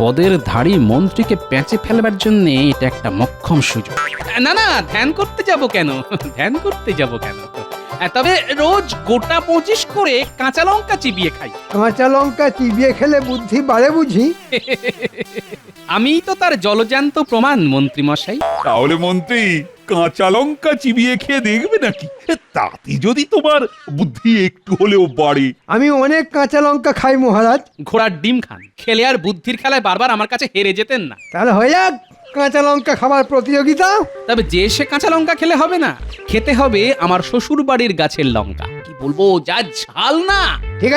পদের ধারী মন্ত্রীকে পেঁচে ফেলবার জন্য এটা একটা মক্ষম সুযোগ। না না, ধ্যান করতে যাব কেন? ধ্যান করতে যাব কেন? তবে রোজ গোটা 25 করে কাঁচা লঙ্কা চিবিয়ে খাই। কাঁচা লঙ্কা চিবিয়ে খেলে বুদ্ধি বাড়ে বুঝি? আমিই তো তার জলজান্ত প্রমাণ, মন্ত্রী মশাই। তাহলে মন্ত্রী কাঁচা লঙ্কা চিবিয়ে খেয়ে দেখবে নাকি? তাতে যদি তোমার বুদ্ধি একটু হলেও বাড়ে। আমি অনেক কাঁচা লঙ্কা খাই মহারাজ। ঘোড়ার ডিম খান, খেলে আর বুদ্ধির খেলায় বারবার আমার কাছে হেরে যেতেন না। তাহলে হয়ে যাক কাঁচা লঙ্কা খাবার প্রতিযোগিতা। তবে যে সে কাঁচা লঙ্কা খেলে হবে না, খেতে হবে আমার শ্বশুর বাড়ির গাছের লঙ্কা। কি বলবো, যা ঝাল না। ঠিক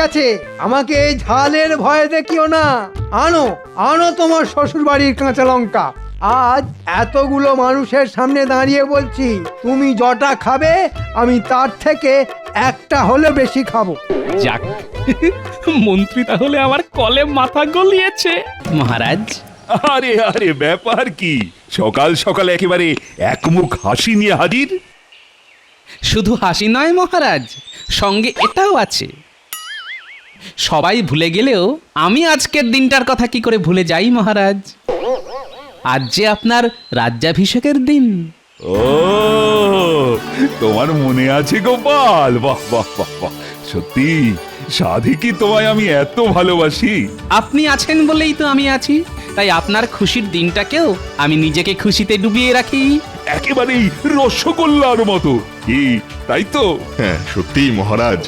আছে, আমাকে এই ঝালের ভয় দেখিও না। আনো আনো তোমার শ্বশুর বাড়ির কাঁচা লঙ্কা। আজ এতগুলো মানুষের সামনে দাঁড়িয়ে বলছি, তুমি যটা খাবে আমি তার থেকে একটা হলে বেশি খাবো। যাক, মন্ত্রী তাহলে আমার কলে মাথা গলিয়েছে। মহারাজ, আরে আরে, ব্যাপার কি? সকাল সকাল একেবারে একমুখ হাসি নিয়ে হাজির। শুধু হাসি নয় মহারাজ, সঙ্গে এটাও আছে। সবাই ভুলে গেলেও আমি আজকের দিনটার কথা কি করে ভুলে যাই মহারাজ? আজ যে আপনার রাজ্যাভিষেকের দিন। ও, তোমার মনে আছে গোপাল? বাহ বাহ বাহ বাহ, সত্যি সাধে কি তোমায় আমি এত ভালোবাসি। আপনি আছেন বলেই তো আমি আছি, তাই আপনার খুশির দিনটাকেও আমি নিজেকে খুশিতে ডুবিয়ে রাখি। একেবারেই রসগোল্লার মতো। কি তাই তো? হ্যাঁ সত্যিই মহারাজ,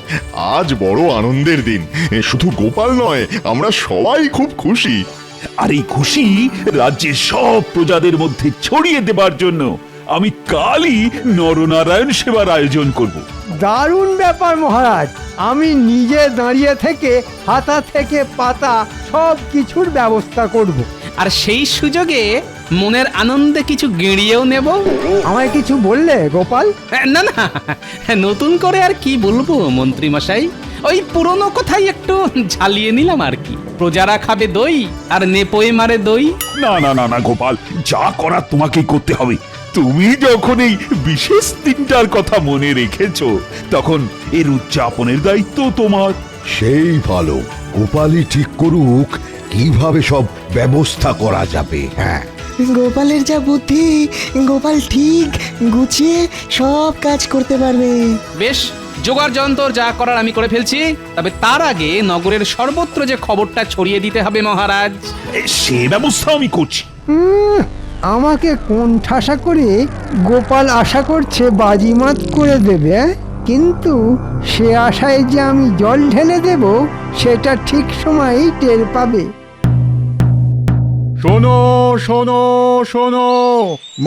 আজ বড় আনন্দের দিন। শুধু গোপাল নয়, আমরা সবাই খুব খুশি। আর এই খুশি রাজ্যের সব প্রজাদের মধ্যে ছড়িয়ে দেবার জন্য আমি কালই নরনারায়ণ সেবার আয়োজন করব। দারুণ ব্যাপার মহারাজ। আমি নিজে দাঁড়িয়ে থেকে হাতা থেকে পাতা সব কিছুর ব্যবস্থা করব। আর সেই সুযোগে মনের আনন্দে কিছু গেঁড়িয়েও নেব। আমায় কিছু বললে গোপাল? না না, নতুন করে আর কি বলবো মন্ত্রী মশাই, ওই পুরনো কথাই একটু ঝালিয়ে নিলাম আর কি। প্রজারা খাবে দই আর নেপোয়ে মারে দই। না না না না গোপাল, যা করার তোমাকেই করতে হবে। তুমি যখন এই বিশেষ দিনটার কথা মনে রেখেছো, তখন এর উদযাপনের দায়িত্ব তোমার। সেই ভালো, গোপালই ঠিক করুক কিভাবে সব ব্যবস্থা করা যাবে। হ্যাঁ, গোপালের যা বুদ্ধি, গোপাল ঠিক গুছিয়ে সব কাজ করতে পারবে। বেশ, জোগাড় যন্তর যা করার আমি করে ফেলছি। তবে তার আগে নগরের সর্বত্র যে খবরটা ছড়িয়ে দিতে হবে মহারাজ। সে ব্যবস্থা আমি করছি। আমাকে কোন ঠাসা করে গোপাল আশা করছে বাজিমাত করে দেবে, কিন্তু সে আশায় যে আমি জল ঢেলে দেব সেটা ঠিক সময়েই টের পাবে। শোনো শোনো শোনো,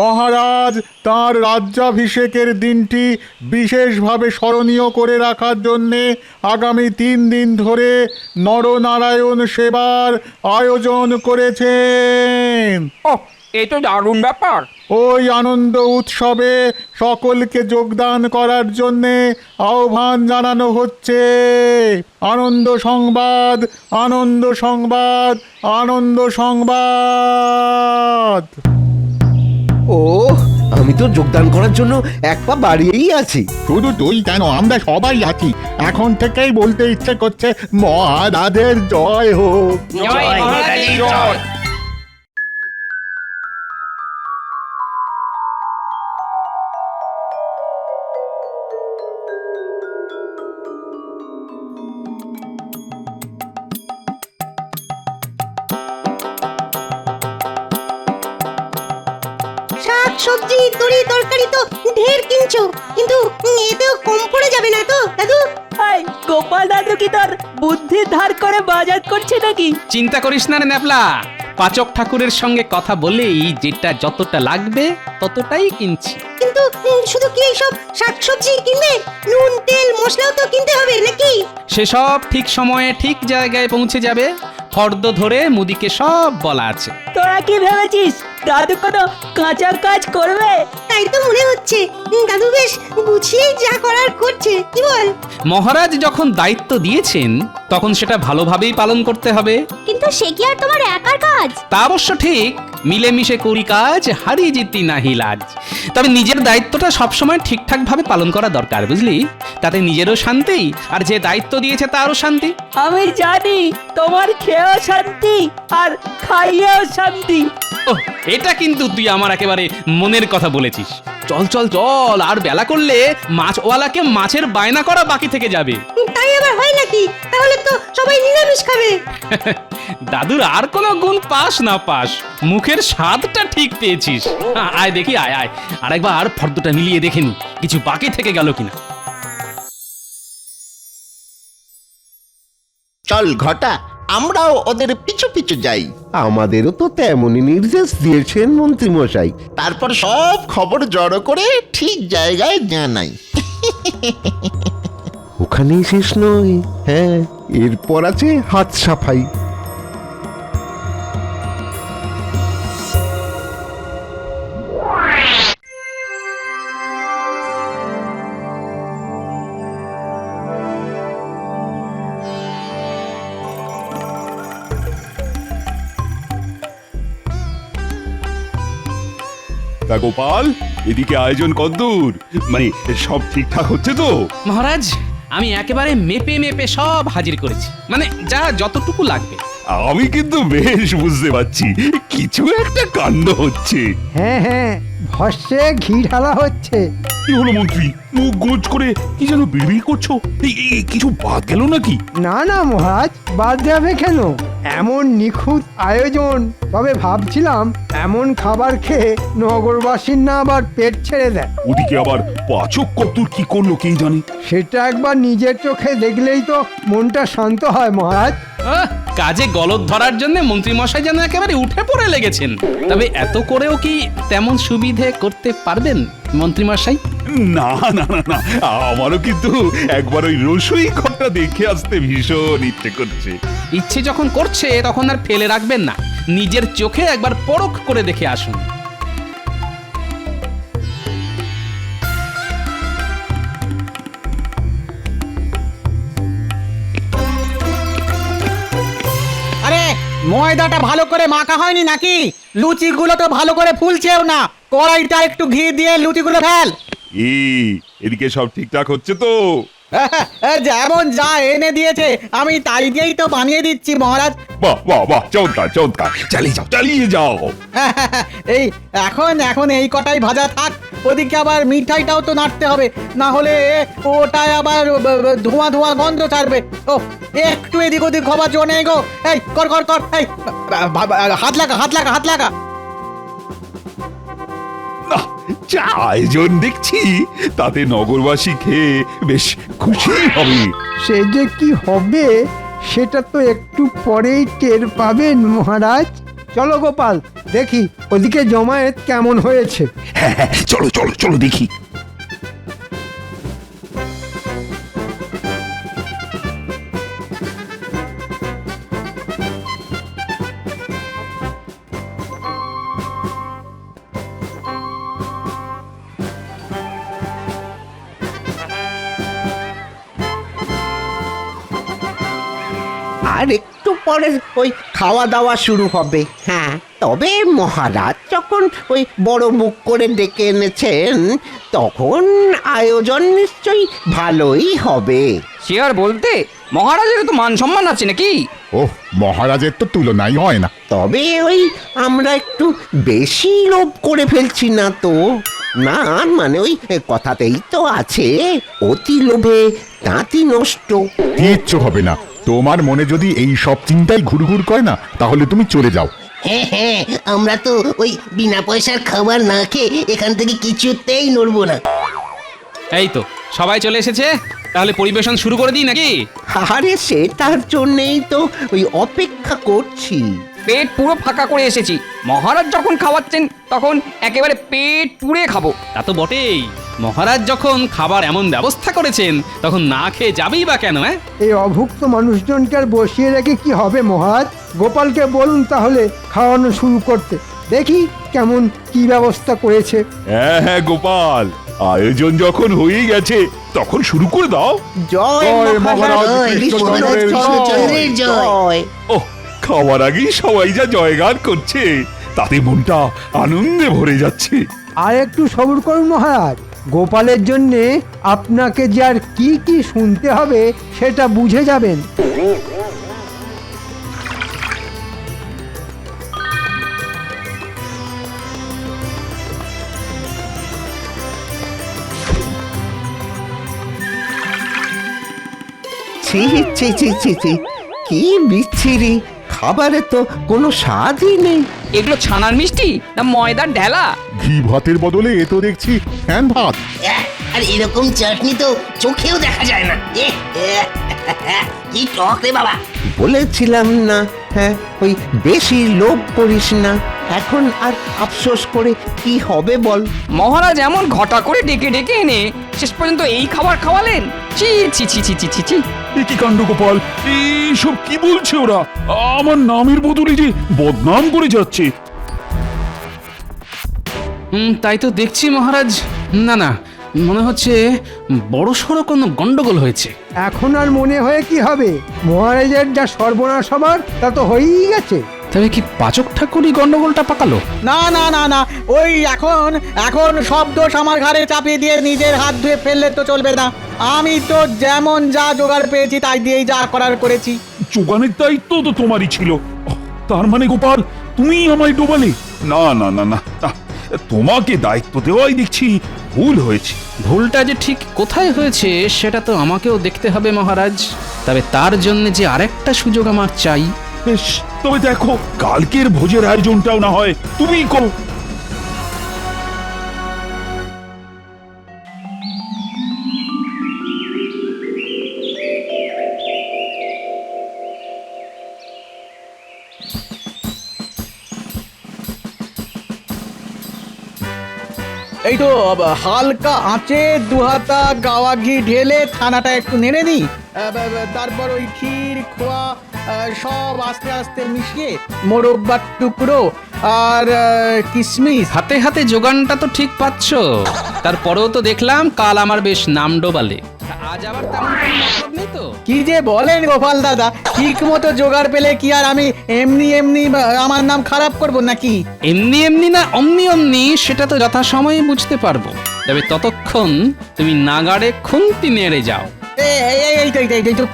মহারাজ তাঁর রাজ্যাভিষেকের দিনটি বিশেষভাবে স্মরণীয় করে রাখার জন্যে আগামী 3 দিন ধরে নরনারায়ণ সেবার আয়োজন করেছেন। এই তো দারুণ ব্যাপার। ওই আনন্দ উৎসবে সকলকে যোগদান করার জন্যে আহ্বান জানানো হচ্ছে। আনন্দ সংবাদ, আনন্দ সংবাদ, আনন্দ সংবাদ। ও, আমি তো যোগদান করার জন্য এক পা বাড়িয়েই আছি। শুধু তুই কেন, আমরা সবাই আছি। এখন থেকেই বলতে ইচ্ছে করছে মহারাজের জয় হোক। জয় মহারাজের জয়। শাক সবজি তরি তরকারি তো ঢের কিনছো, কিন্তু এতেও কম পড়ে যাবে না তো দাদু? গোপাল দাদু কি তোর বুদ্ধি ধার করে বাজার করছে নাকি? চিন্তা করিস না রে ন্যাপলা, পাচক ঠাকুরের সঙ্গে কথা বলেই যেটা যতটা লাগবে ততটাই কিনছি। কিন্তু শুধু কি এইসব শাকসবজি কিনবে? নুন তেল মশলাও তো কিনতে হবে নাকি? সেসব ঠিক সময়ে ঠিক জায়গায় পৌঁছে যাবে। ফর্দ ধরে মুদিকে সব বলা আছে। তোরা কি ভেবেছিস দাদু কোনো কাঁচা কাজ করবে? তাই তো মনে হচ্ছে দাদু বেশ গুছিয়ে যা করার করছে, কি বল? মহারাজ যখন দায়িত্ব দিয়েছেন তখন সেটা ভালোভাবেই পালন করতে হবে। কিন্তু সে কি আর তোমার একার কাজ? তা অবশ্য ঠিক, মিলেমিশে করি কাজ, হারি জিতি নাহি লাজ। তবে নিজের দায়িত্বটা সবসময় ঠিকঠাক ভাবে পালন করা দরকার, বুঝলি? তাতে নিজেরও শান্তি, আর যে দায়িত্ব দিয়েছে তারও শান্তি। আমি জানি তোমার খেয়েও শান্তি আর খাইয়েও শান্তি। ওহ, এটা কিন্তু তুই আমার একেবারে মনের কথা বলেছিস। চল চল চল, আর বেলা করলে মাছওয়ালাকে মাছের বায়না করা বাকি থেকে যাবে। তাই আবার হয় নাকি? তাহলে তো সবাই নিরামিষ খাবে। দাদুর আর কোনো গুণ পাস না পাস, মুখের স্বাদটা ঠিক পেয়েছিস। আয় দেখি, আয় আয়, আরেকবার ফর্দটা মিলিয়ে দেখে নি কিছু বাকি থেকে গেল কিনা। চল ঘটা, আমরাও ওদের পিছু পিছু যাই। আমাদেরও তো তেমনই নির্দেশ দিয়েছেন মন্ত্রী মশাই। তারপর সব খবর জড়ো করে ঠিক জায়গায় জানাই। ওখানেই শেষ নয়, হ্যাঁ, এরপর আছে হাত সাফাই। তা গোপাল, এদিকে আয়োজন কদ্দূর? মানে সব ঠিকঠাক হচ্ছে তো? মহারাজ, আমি একেবারে মেপে মেপে সব হাজির করেছি, মানে যা যতটুকু লাগবে। আমি কিন্তু বেশ বুঝতে পারছি কিছু একটা কাণ্ড হচ্ছে। হ্যাঁ হ্যাঁ, ভস্যে ঘি ঢালা হচ্ছে। কি হলো মন্ত্রী, মুখ গোজ করে কি যেন বিড়বিড় করছো? এই কিছু বাদ গেল নাকি? না না মহারাজ, বাদ যাবে কেন? এমন নিখুঁত আয়োজন, তবে ভাবছিলাম এমন খাবার খেয়ে নগরবাসীর না আবার পেট ছেড়ে দেয়। ওদিকে আবার পাচক কদ্দূর কি করলো কে জানে। সেটা একবার নিজের চোখে দেখলেই তো মনটা শান্ত হয় মহারাজ। কাজে গলদ ধরার জন্য মন্ত্রী মশাই যেন একেবারে উঠে পড়ে লেগেছেন। তবে এত করেও কি তেমন সুবিধে করতে পারবেন মন্ত্রী মশাই? না না না না, আমারও কিন্তু একবার ওই রসুই ঘরটা দেখে আসতে ভীষণ ইচ্ছে করছে। ইচ্ছে যখন করছে তখন আর ফেলে রাখবেন না, নিজের চোখে একবার পরখ করে দেখে আসুন। আরে ময়দাটা ভালো করে মাখা হয়নি নাকি? লুচিগুলো তো ভালো করে ফুলছেও না। কড়াইটা একটু ঘি দিয়ে লুচিগুলো ফেল। এদিকে সব ঠিকঠাক হচ্ছে তো? যেমন যা এনে দিয়েছে আমি তাই দিয়েই তো বানিয়ে দিচ্ছি মহারাজ। বাহ বাহ বাহ, চমৎকার চমৎকার, চালিয়ে যাও চালিয়ে যাও। এই এখন এই কটাই ভাজা থাক। ওদিকে আবার মিঠাইটাও তো নাড়তে হবে, না হলে ওটাই আবার ধোঁয়া ধোঁয়া গন্ধ ছাড়বে। ও একটু এদিক ওদিক হবার জন্য নেই গো। এই কর কর কর, এই হাত লাগা হাত লাগা হাত লাগা। নাহ, যা আয়োজন দেখছি তাতে নগরবাসী খেয়ে বেশ খুশি হবে। সে যে কি হবে সেটা তো একটু পরেই টের পাবেন মহারাজ। চলো গোপাল, দেখি ওদিকে জমায়েত কেমন হয়েছে। হ্যাঁ হ্যাঁ, চলো চলো চলো দেখি। আর একটু পরে ওই খাওয়া দাওয়া শুরু হবে। হ্যাঁ, তবে মহারাজ যখন ওই বড় মুখ করে ডেকে এনেছেন তখন আয়োজন নিশ্চয়ই ভালোই হবে। সে আর বলতে, মহারাজের তো মান সম্মান আছে নাকি? ওহ, মহারাজের তো তুলনাই হয় না। তবে ওই আমরা একটু বেশি লোভ করে ফেলছি না তো? না মানে ওই কথাতেই তো আছে, অতি লোভে তাঁতি নষ্ট। কিচ্ছু হবে না। তোমার মনে যদি এই সব চিন্তাই ঘুরঘুর করে না, তাহলে তুমি চলে যাও। হ্যাঁ হ্যাঁ, আমরা তো ওই বিনা পয়সার খাবার না খেয়ে এখান থেকে কিছুতেই নড়বো না। এই তো সবাই চলে এসেছে, তাহলে পরিবেশন শুরু করে দিই নাকি? আরে সে তার জন্যেই তো ওই অপেক্ষা করছি। পেট পুরো ফাঁকা করে এসেছি। মহারাজ যখন খাওয়াচ্ছেন তখন একেবারে পেট পুড়ে খাবো। তা তো বটেই, মহারাজ যখন খাবার এমন ব্যবস্থা করেছেন তখন না খেয়ে যাবেই বা কেন? এই অভুক্ত মানুষজনকে আর বসিয়ে রেখে কি হবে মহারাজ? গোপালকে বলুন তাহলে খাওয়ানো শুরু করতে, দেখি কেমন কি ব্যবস্থা করেছে। হ্যাঁ হ্যাঁ গোপাল, আয়োজন যখন হয়েই গেছে তখন শুরু করে দাও। জয় মহারাজ, কৃষ্ণচন্দ্রের জয়। জয়। ও, খাওয়ার আগেই সবাই যা জয়গান করছে, তাতে মনটা আনন্দে ভরে যাচ্ছে। আর একটু সবুর করুন মহারাজ, গোপালের জন্যে আপনাকে যে আর কি কি শুনতে হবে সেটা বুঝে যাবেন। ছি ছি ছি ছি ছি, কি বিচ্ছিরি, খাবারে তো কোনো স্বাদই নেই। এগুলো ছানার মিষ্টি না ময়দার ঢেলা? ঘি ভাতের বদলে এ তো দেখছি ফ্যান ভাত। আর এরকম চাটনি তো চোখেও দেখা যায় না। কি টক রে বাবা। বলেছিলাম না, হ্যাঁ, ওই বেশি লোভ করিস না। এখন আর আফসোস করে কি হবে বল? মহারাজ এমন ঘটা করে ডেকে ডেকে এনে শেষ পর্যন্ত এই খাবার খাওয়ালেন? ছি ছি ছি ছি ছি ছি ছি। এ কি কাণ্ড গোপাল, এইসব কি বলছে ওরা? আমার নামের বদলে যে বদনাম করে যাচ্ছে। তাই তো দেখছি মহারাজ। না না, মনে হচ্ছে বড়সড় কোনো গন্ডগোল হয়েছে। এখন আর মনে হয়ে কি হবে, মহারাজের যা সর্বনাশ হবার তা তো হয়েই গেছে। তবে কি পাচক ঠাকুরই গন্ডগোলটা পাকালো? না না না না, ওই এখন এখন সব দোষ আমার ঘাড়ে চাপিয়ে দিয়ে নিজের হাত ধুয়ে ফেললে তো চলবে না। আমি তো যেমন যা জোগাড় পেয়েছি তাই দিয়েই যা করার করেছি। যোগানের দায়িত্ব তো তোমারই ছিল। তার মানে গোপাল, তুমি আমায় ডোবালে? না না না না না, তোমাকে দায়িত্ব দেওয়াই দেখছি ভুল হয়েছে। ভুলটা যে ঠিক কোথায় হয়েছে সেটা তো আমাকেও দেখতে হবে মহারাজ। তবে তার জন্য যে আরেকটা সুযোগ আমার চাই। বেশ, তবে দেখো কালকের ভোজের আয়োজনটাও না হয় তুমিই করো। এই তো হালকা আঁচে দুহাতা গাওয়া ঘি ঢেলে ছানাটা একটু নেড়ে নিই। তারপর ওই ক্ষীর খোয়া সব আস্তে আস্তে মিশিয়ে মোরব্বার টুকরো আর কিশমিশ। হাতে হাতে যোগানটা তো ঠিক পাচ্ছ, তারপরেও তো দেখলাম কাল আমার বেশ নাম ডোবালে। আজ আবার তেমন কোনো মতলব নেই তো? কি যে বলেন গোপাল দাদা, ঠিক মতো জোগাড় পেলে কি আর আমি এমনি এমনি আমার নাম খারাপ করব নাকি? এমনি এমনি না অমনি অমনি সেটা তো যথাসময়ে বুঝতে পারবো। তবে ততক্ষণ তুমি নাগাড়ে খুন্তি নেড়ে যাও। এই তো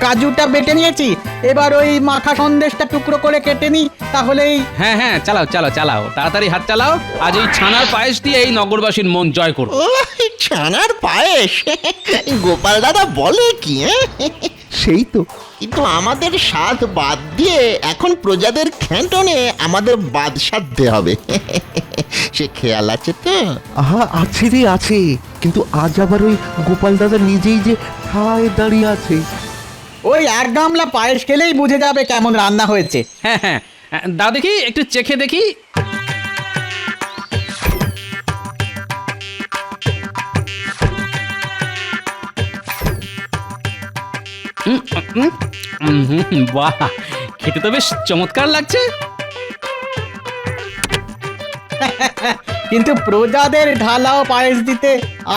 কাজুটা বেটে নিয়েছি, এবার ওই মাখা সন্দেশটা টুকরো করে কেটে নি, তাহলেই। হ্যাঁ হ্যাঁ, চালাও চালাও চালাও, তাড়াতাড়ি হাত চালাও। আজ এই ছানার পায়েস দিয়ে এই নগরবাসীর মন জয় করো। ছানার পায়েস? গোপাল দাদা বলে কি? সেই তো, কিন্তু আমাদের স্বাদ বাদ দিয়ে এখন প্রজাদের খেটনে আমাদের বাদ সাধতে হবে। সে খেয়াল আছে তো? আহা, আছে রে আছে, কিন্তু আজ আবার ওই গোপাল দাদা নিজেই যে ঠায় দাঁড়িয়ে আছে। ওই এক গামলা পায়েস খেলেই বুঝে যাবে কেমন রান্না হয়েছে। হ্যাঁ হ্যাঁ, দাও দেখি, একটু চেখে দেখি। বাহ, খেতে তো বেশ চমৎকার লাগছে। কিন্তু প্রজাদের ঢালাও পায়েস দিতে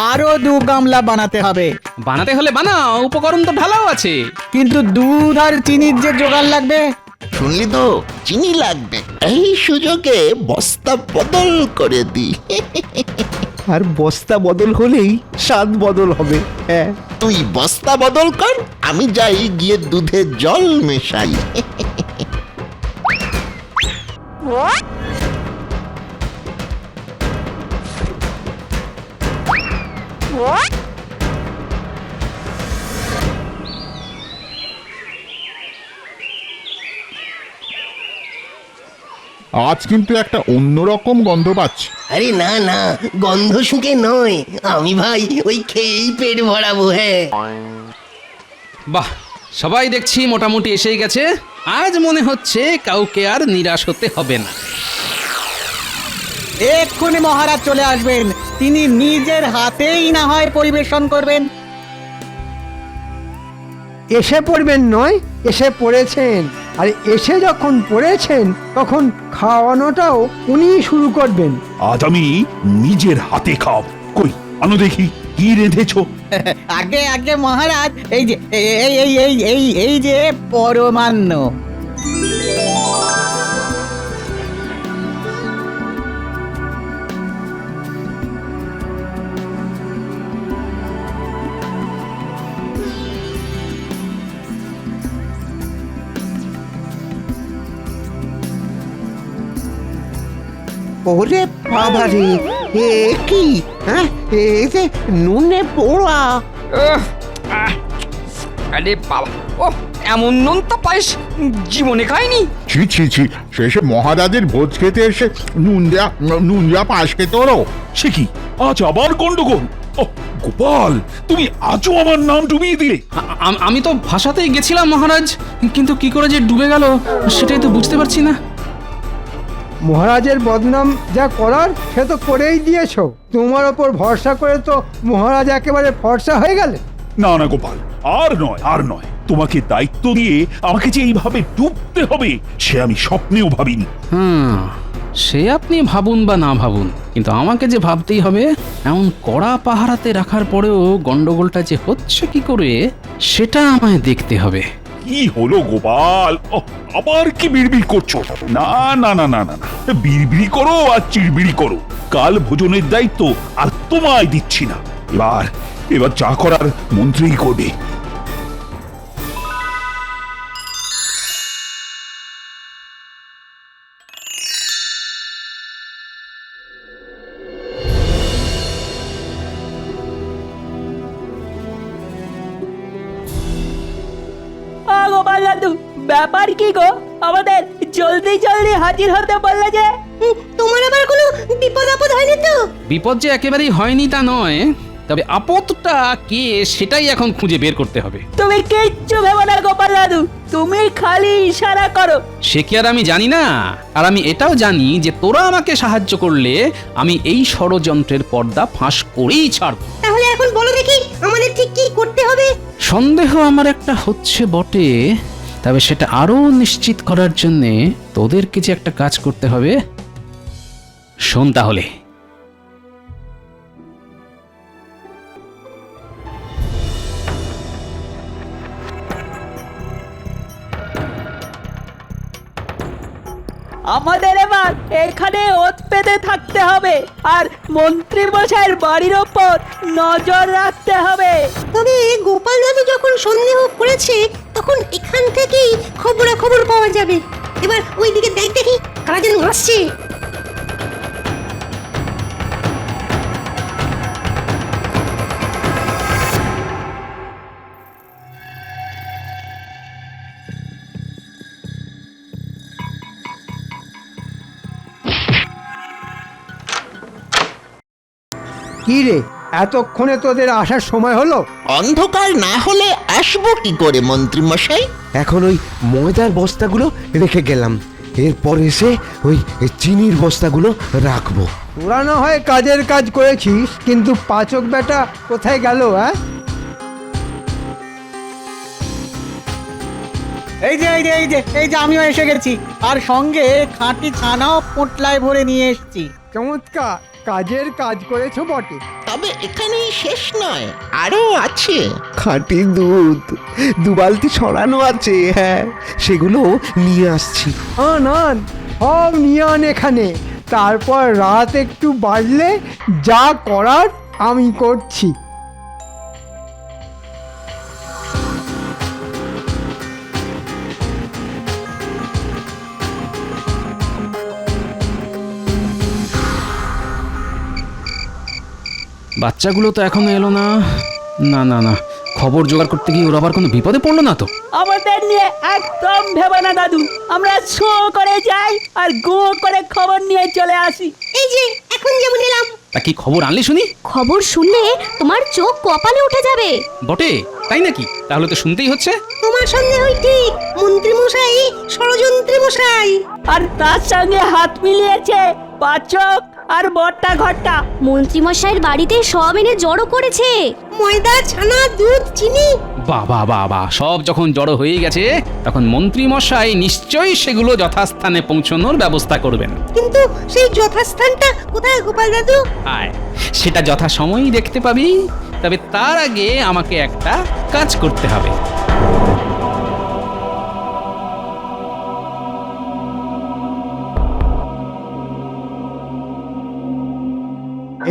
আরো 2 গামলা বানাতে হবে। বানাতে হলে বানাও, উপকরণ তো ঢালাও আছে। কিন্তু দুধ আর চিনির যে জোগাড় লাগবে। শুনলি তো, চিনি লাগবে। এই সুযোগে বস্তা বদল করে দি। আর বস্তা বদল হলেই স্বাদ বদল হবে। হ্যাঁ, তুই বস্তা বদল কর, আমি যাই গিয়ে দুধে জল মেশাই। আজ কিন্তু একটা অন্যরকম গন্ধ পাচ্ছি। আরে না না, গন্ধ শুকে নয়, আমি ভাই ওই খেয়েই পেট ভরাবো। হ্যাঁ, বাহ, সবাই দেখছি মোটামুটি এসেই গেছে। আজ মনে হচ্ছে কাউকে আর নিরাশ হতে হবে না। এক্ষুনি মহারাজ চলে আসবেন, তিনি নিজের হাতেই না হয় পরিবেশন করবেন। এসে পড়বেন নয়, এসে পড়েছেন। আর এসে যখন পড়েছেন তখন খাওয়ানোটাও উনিই শুরু করবেন। আজ আমি নিজের হাতে খাও। কই আনো দেখি কি রেঁধেছো। আগে আগে মহারাজ, এই যে এই যে পরমান্ন। ওরে বাবা রে, এ কি? হ্যাঁ, এই যে নুনে পোড়া। আহ, আহ, আরে বাবা, ও এমন নোনতা পায়েস জীবনে খাইনি। ছি ছি ছি, শেষে মহারাজের ভোজ খেতে এসে নুন দেয়া পাশ খেতে ওরও। সে কি আজ আবার গন্ডগোল? ওহ, গোপাল, তুমি আজও আমার নাম ডুবিয়ে দিলে। আমি তো ভাষাতেই গেছিলাম মহারাজ, কিন্তু কি করে যে ডুবে গেল সেটাই তো বুঝতে পারছি না। মহারাজের বদনাম যা করার সে তো করেই দিয়েছো। তোমার ওপর ভরসা করে তো মহারাজ একেবারে ফর্সা হয়ে গেলে। না না গোপাল, আর নয় আর নয়, তোমাকে দায়িত্ব দিয়ে আমাকে যে এইভাবে ডুবতে হবে সে আমি স্বপ্নেও ভাবিনি। সে আপনি ভাবুন বা না ভাবুন, কিন্তু আমাকে যে ভাবতেই হবে। এমন কড়া পাহারাতে রাখার পরেও গন্ডগোলটা যে হচ্ছে কি করে সেটা আমায় দেখতে হবে। কি হলো গোপাল? ওহ, আবার কি বিড়বিড় করছো? না না না না না না, বিড়বিড়ি করো আর চিড়বিড়ি করো, কাল ভোজনের দায়িত্ব আর তোমায় দিচ্ছি না। এবার যা করার মন্ত্রীই করবে। গোপাল দাদু, ব্যাপার কি গো? আমাদের জলদি জলদি হাজির হতে বললে যে। তোমার আবার কোনো বিপদ আপদ হয়নি তো? বিপদ যে একেবারেই হয়নি তা নয়, তবে আপদটা কে সেটাই এখন খুঁজে বের করতে হবে। তুমি কিচ্ছু ভেবো না গোপাল দাদু, তুমি খালি ইশারা করো। সে কি আর আমি জানি না? আর আমি এটাও জানি যে তোরা আমাকে সাহায্য করলে আমি এই ষড়যন্ত্রের পর্দা ফাঁস করেই ছাড়ব। তাহলে এখন বলো দেখি আমাদের ঠিক কি করতে হবে? সন্দেহ আমার একটা হচ্ছে বটে, তবে সেটা আরো নিশ্চিত করার জন্য তোদেরকে যে একটা কাজ করতে হবে। শোন তাহলে। আমাদের এবার এখানে ওত পেতে থাকতে হবে আর মন্ত্রী মশাইয়ের বাড়ির ওপর নজর রাখতে হবে। তবে গোপাল দাদু যখন সন্দেহ করেছে তখন এখান থেকেই খবরাখবর পাওয়া যাবে। এবার ওইদিকে দেখ দেখি কারা যেন আসছে। কি রে, এতক্ষণে তোদের আসার সময় হলো? অন্ধকার না হলে আসবো কি করে মন্ত্রী মশাই? এখন ওই ময়দার বস্তাগুলো রেখে গেলাম, এরপর এসে ওই চিনির বস্তাগুলো রাখবো। তোরা না হয় কাজের কাজ করেছিস, কিন্তু পাচক বেটা কোথায় গেল? হ্যাঁ, এই যে আমিও এসে গেছি, আর সঙ্গে খাঁটি ছানাও পোটলায় ভরে নিয়ে এসেছি। চমৎকার, কাজের কাজ করেছো বটে। তবে এখানেই শেষ নয়, আরো আছে। খাঁটি দুধ 2 বালতি ছড়ানো আছে, হ্যাঁ সেগুলো নিয়ে আসছি। আন সব নিয়ে আন এখানে, তারপর রাত একটু বাড়লে যা করার আমি করছি। বাচ্চাগুলো তো এখনো এলো না। না না না, খবর জোগাড় করতে গিয়ে ওরা আবার কোনো বিপদে পড়লো না তো? আমাদের নিয়ে একদম ভেবো না দাদু, আমরা শো করে যাই আর গো করে খবর নিয়ে চলে আসি। এই যে এখন যেমন এলাম। তা কি খবর আনলি শুনি? খবর শুনলে তোমার চোখ কপালে উঠে যাবে। বটে, তাই নাকি? তাহলে তো শুনতেই হচ্ছে। তোমার সন্দেহই ঠিক, মন্ত্রী মশাই ষড়যন্ত্রী মশাই। আর তার সঙ্গে হাত মিলিয়েছে পাচক আর বট্টা ঘট্টা। মন্ত্রী মশাইয়ের বাড়িতে সব এনে জড়ো করেছে, ময়দা, ছানা, দুধ, চিনি। বাবা বাবা, সব যখন জড়ো হয়ে গেছে তখন মন্ত্রী মশাই নিশ্চয়ই সেগুলো যথাস্থানে পৌঁছানোর ব্যবস্থা করবেন। কিন্তু সেই যথাস্থানটা কোথায় গোপাল দাদু? আয়, সেটা যথাসময়েই দেখতে পাবি। তবে তার আগে আমাকে একটা কাজ করতে হবে।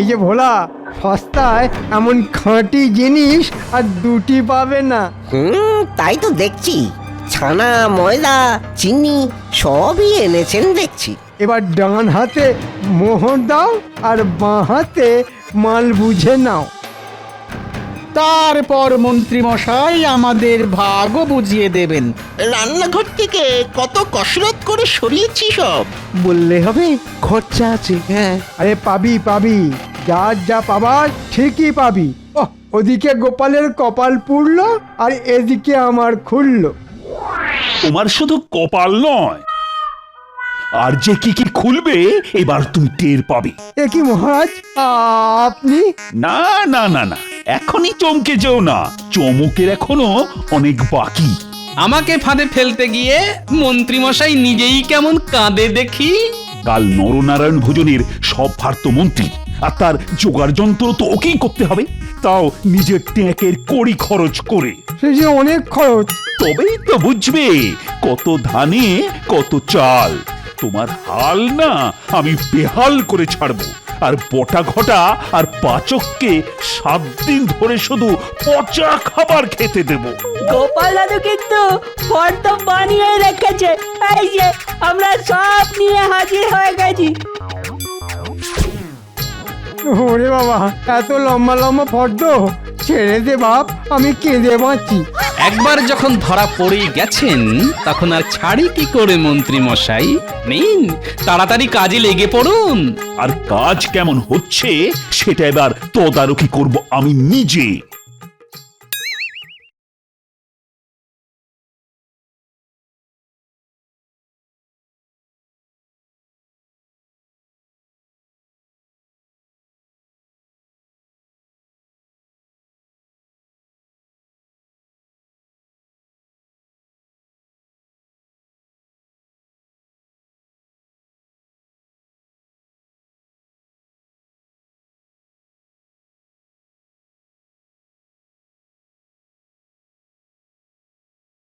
এই যে ভোলা, সস্তায় এমন খাঁটি জিনিস আর দুটি পাবে না। তাই তো দেখছি, ছানা, ময়দা, চিনি সবই এনেছেন দেখছি। এবার ডান হাতে মোহর দাও আর বাঁ হাতে মাল বুঝে নাও। তারপর মন্ত্রী মশাই আমাদের ভাগও বুঝিয়ে দেবেন। রান্নাঘর থেকে কত কসরত করে সরিয়েছি সব। বললে হবে খরচা আছে। হ্যাঁ, আরে পাবি পাবি, যার যা পাবার ঠিকই পাবি। ওদিকে গোপালের কপাল পুড়লো আর এদিকে আমার খুললো। তোমার শুধু কপাল নয়, আর যে কি কি খুলবে এবার তুমি টের পাবে। এ কি মহারাজ, আপনি? না না না না, এখনই চমকে যেও না, চমকের এখনো অনেক বাকি। আমাকে ফাঁদে ফেলতে গিয়ে মন্ত্রীমশাই নিজেই কেমন কাঁদে দেখি। কাল নরনারায়ণ ভোজনের সব ভার তো মন্ত্রী, আর তার জোগাড় যন্ত্র তো ওকেই করতে হবে, তাও নিজের ট্যাঁকের কড়ি খরচ করে। সে যে অনেক খরচ। তবেই তো বুঝবে কত ধানে কত চাল। তোমার হাল না আমি বেহাল করে ছাড়বো, আর বটা ঘটা আর পাচককে 7 দিন ধরে শুধু পচা খাবার খেতে দেব। গোপাল দাদু কিন্তু ফর্দ বানিয়ে রেখেছে, এই যে আমরা সব নিয়ে হাজির হয়ে গেছি। ওরে বাবা, এত লম্বা লম্বা ফর্দ, ছেড়ে দে বাপ, আমি কেঁদে বাঁচি। একবার যখন ধরা পড়ে গেছেন তখন আর ছাড়ি কি করে মন্ত্রী মশাই? নিন, তাড়াতাড়ি কাজে লেগে পড়ুন। আর কাজ কেমন হচ্ছে সেটা এবার তদারকি করব আমি নিজে।